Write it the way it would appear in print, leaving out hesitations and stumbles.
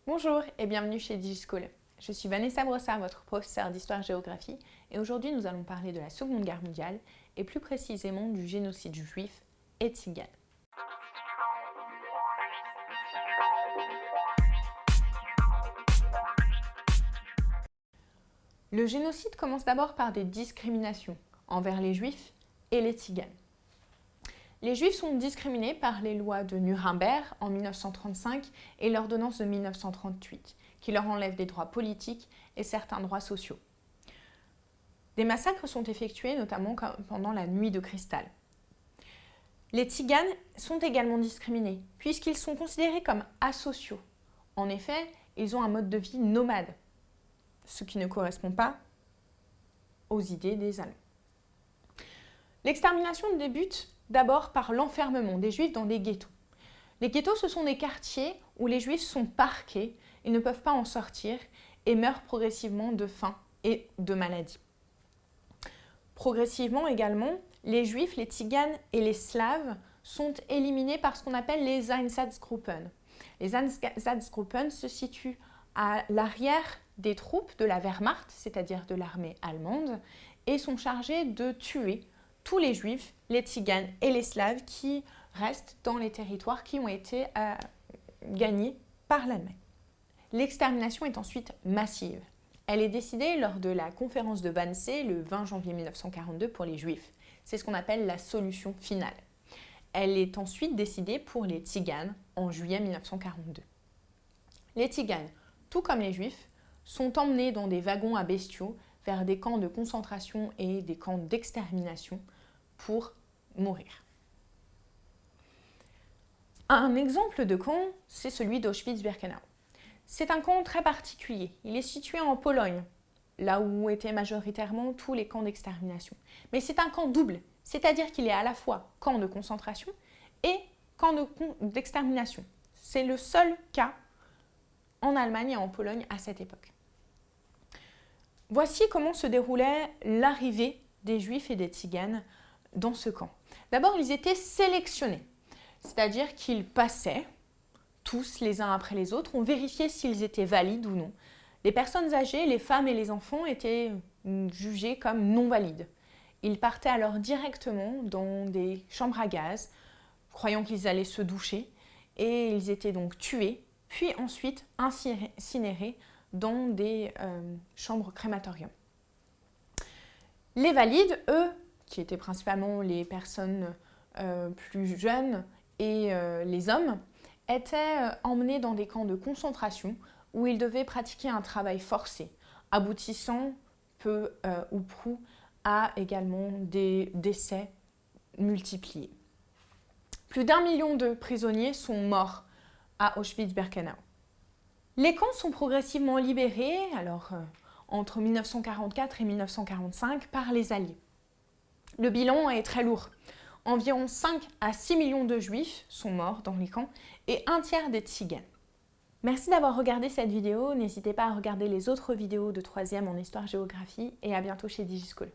Bonjour et bienvenue chez DigiSchool. Je suis Vanessa Brossard, votre professeure d'histoire-géographie, et aujourd'hui nous allons parler de la Seconde Guerre mondiale et plus précisément du génocide juif et tzigane. Le génocide commence d'abord par des discriminations envers les juifs et les tziganes. Les juifs sont discriminés par les lois de Nuremberg en 1935 et l'ordonnance de 1938, qui leur enlève des droits politiques et certains droits sociaux. Des massacres sont effectués notamment pendant la Nuit de cristal. Les tziganes sont également discriminés puisqu'ils sont considérés comme asociaux. En effet, ils ont un mode de vie nomade, ce qui ne correspond pas aux idées des Allemands. L'extermination débute d'abord par l'enfermement des Juifs dans des ghettos. Les ghettos, ce sont des quartiers où les Juifs sont parqués, ils ne peuvent pas en sortir et meurent progressivement de faim et de maladie. Progressivement également, les Juifs, les Tziganes et les Slaves sont éliminés par ce qu'on appelle les Einsatzgruppen. Les Einsatzgruppen se situent à l'arrière des troupes de la Wehrmacht, c'est-à-dire de l'armée allemande, et sont chargés de tuer tous les Juifs, les Tziganes et les Slaves qui restent dans les territoires qui ont été gagnés par l'Allemagne. L'extermination est ensuite massive. Elle est décidée lors de la conférence de Wannsee le 20 janvier 1942 pour les Juifs. C'est ce qu'on appelle la solution finale. Elle est ensuite décidée pour les Tziganes en juillet 1942. Les Tziganes, tout comme les Juifs, sont emmenés dans des wagons à bestiaux vers des camps de concentration et des camps d'extermination pour mourir. Un exemple de camp, c'est celui d'Auschwitz-Birkenau. C'est un camp très particulier. Il est situé en Pologne, là où étaient majoritairement tous les camps d'extermination. Mais c'est un camp double, c'est-à-dire qu'il est à la fois camp de concentration et camp d'extermination. C'est le seul cas en Allemagne et en Pologne à cette époque. Voici comment se déroulait l'arrivée des Juifs et des Tziganes dans ce camp. D'abord, ils étaient sélectionnés, c'est-à-dire qu'ils passaient tous les uns après les autres, on vérifiait s'ils étaient valides ou non. Les personnes âgées, les femmes et les enfants étaient jugés comme non valides. Ils partaient alors directement dans des chambres à gaz, croyant qu'ils allaient se doucher, et ils étaient donc tués, puis ensuite incinérés dans des chambres crématorium. Les valides, eux, qui étaient principalement les personnes plus jeunes et les hommes, étaient emmenés dans des camps de concentration où ils devaient pratiquer un travail forcé, aboutissant peu ou prou à également des décès multipliés. Plus d'1 million de prisonniers sont morts à Auschwitz-Birkenau. Les camps sont progressivement libérés, entre 1944 et 1945, par les Alliés. Le bilan est très lourd. Environ 5 à 6 millions de Juifs sont morts dans les camps et un tiers des Tziganes. Merci d'avoir regardé cette vidéo. N'hésitez pas à regarder les autres vidéos de 3e en histoire-géographie et à bientôt chez DigiSchool.